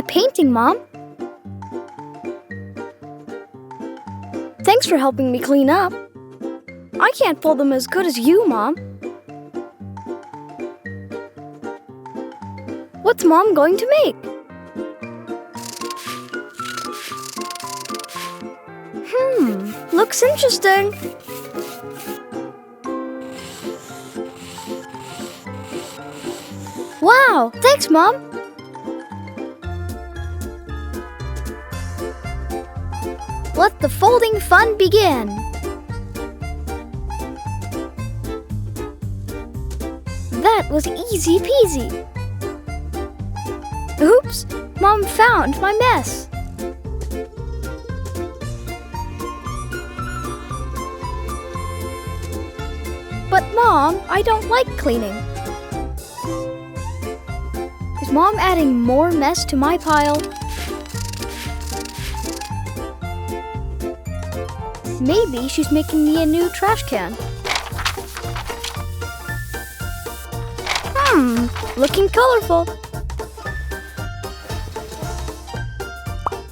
my painting, Mom. Thanks for helping me clean up. I can't fold them as good as you, Mom. What's Mom going to make? Looks interesting. Wow, thanks, Mom. Let the folding fun begin. That was easy peasy. Oops, Mom found my mess. But Mom, I don't like cleaning. Is Mom adding more mess to my pile? Maybe she's making me a new trash can. Looking colorful.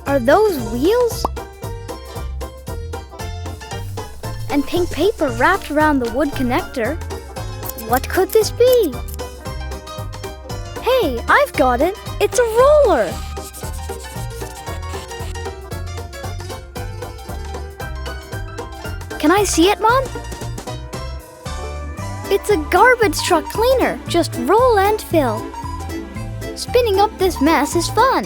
Are those wheels? And pink paper wrapped around the wood connector. What could this be? Hey, I've got it! It's a roller! Can I see it, Mom? It's a garbage truck cleaner. Just roll and fill. Spinning up this mess is fun.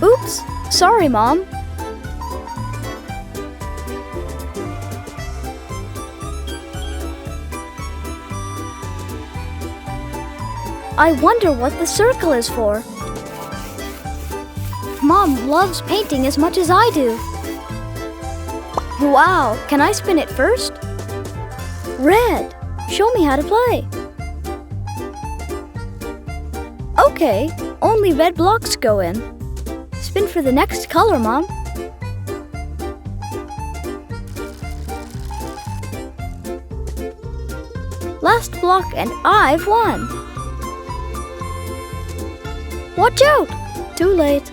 Oops, sorry, Mom. I wonder what the circle is for. Mom loves painting as much as I do. Wow, can I spin it first? Red, show me how to play. Okay, only red blocks go in. Spin for the next color, Mom. Last block and I've won. Watch out! Too late.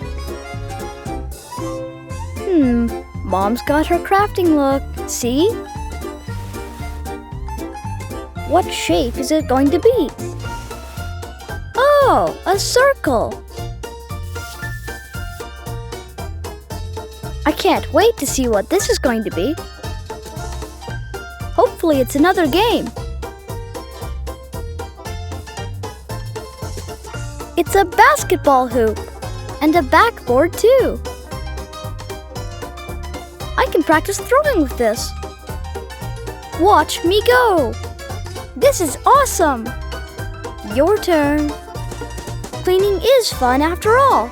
Mom's got her crafting look. See? What shape is it going to be? Oh, a circle. I can't wait to see what this is going to be. Hopefully it's another game. It's a basketball hoop and a backboard too. I can practice throwing with this. Watch me go. This is awesome. Your turn. Cleaning is fun after all.